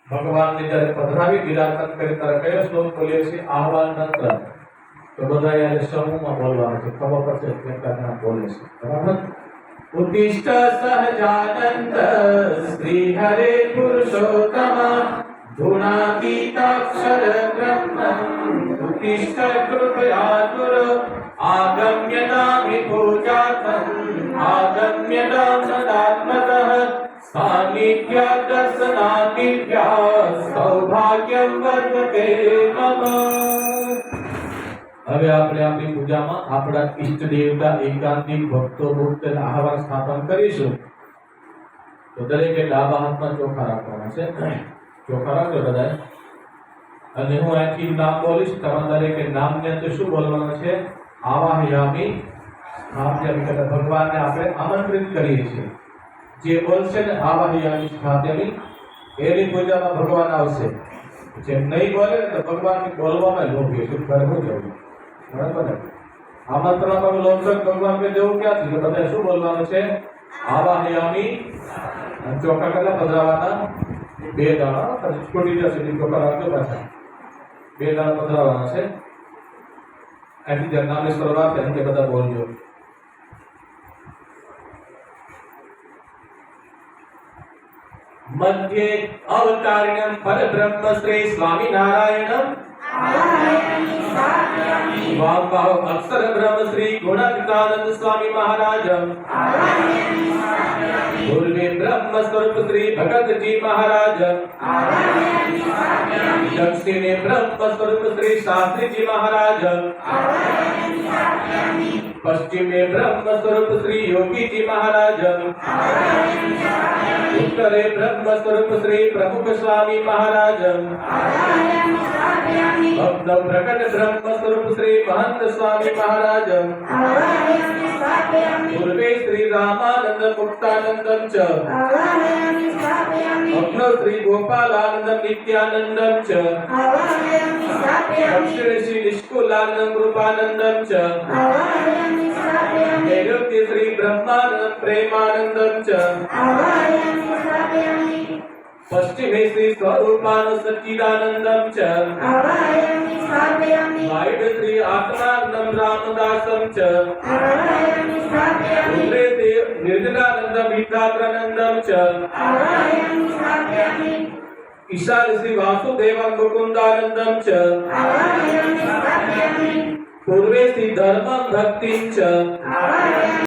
भगवान ने जब पधरावी विराजमान करे ત્યારે કયો શ્લોક બોલ્યો છે આહવાન તંત્ર તો બધા યાર સમૂહમાં બોલવાનું છે ખબર પડશે કે કરના બોલે છે બરાબર ઉત્તિષ્ઠ સહજાનંદ શ્રી હરે પુરુષોત્તમ ધુનાતીતાક્ષર બ્રહ્મ ઉત્તિષ્ઠ કૃપયાતુર आगम्यतामि पूजार्थम् आगम्यतां सदात्मतः सान्निध्यात् दर्शनादिभ्याः सौभाग्यं वर्तते मम। હવે આપણે આપણી પૂજામાં આપણા ઈષ્ટ દેવતા એકાંતિક ભક્તો ભક્તોને આહવાન સ્થાપન કરીશું તો દરેકે ડાબા હાથમાં ચોખા રાખવાના છે ચોખા રાખજો બધા અને હું અહીંથી નામ બોલીશ તમારે દરેકે નામને અંદર શું બોલવાનું છે आवाहयामी स्थाप्यामी कहता भगवान ने आपने आमंत्रित करिए छे जे बोलशे ने आवाहयामी स्थाप्यामी एनी पूजा में भगवान आवशे जे नहीं बोले तो भगवान ने बोलवा में लोभी शुभ कर हो जाए बराबर है आमंत्रण में लोभ कर भगवान के देव क्या थी तो बताए શું બોલવાનું છે आवाहयामी ચોખા કલા પધરાવાના બે દાણા પછી છોડી જશે ચોખા રાખજો પાછા બે દાણા પધરાવાના છે ऐसी जन्ना में शुरुआत है उनके बता बोल जो मध्य अवतारिणं परब्रह्म श्री स्वामी नारायणं वामबाहु अक्षर ब्रह्म श्री गुणातीतानंद स्वामी महाराजं पूर्वे ब्रह्म स्वरूप श्री भगत जी महाराजं दक्षिणे ब्रह्म स्वरूप श्री शास्त्री जी महाराजं पश्चिमे ब्रह्म स्वरूप श्री योगी जी महाराजं उत्तरे ब्रह्म स्वरूप श्री प्रमुख स्वामी महाराजं भक्त प्रकट ब्रह्म स्वरूप श्री महंत स्वामी महाराजं पूर्वे श्री रामानंद मुक्तानंदं च अग्नो श्री गोपालानंद नित्यानंदं च दक्षिणे श्री निष्कुलानंद रूपानंदं च नैऋत्य श्री ब्रह्मानंद प्रेमानंदं च पश्चिमे श्री स्वरूपानंद सच्चिदानंदं च वायव्य श्री आत्मानंदं रामदासं च उत्तरे श्री निर्जनानंद विद्याधरानंदं च ईशान्य श्री वासुदेवं मुकुंदानंदं च पूर्वे श्री धर्मं भक्तिं च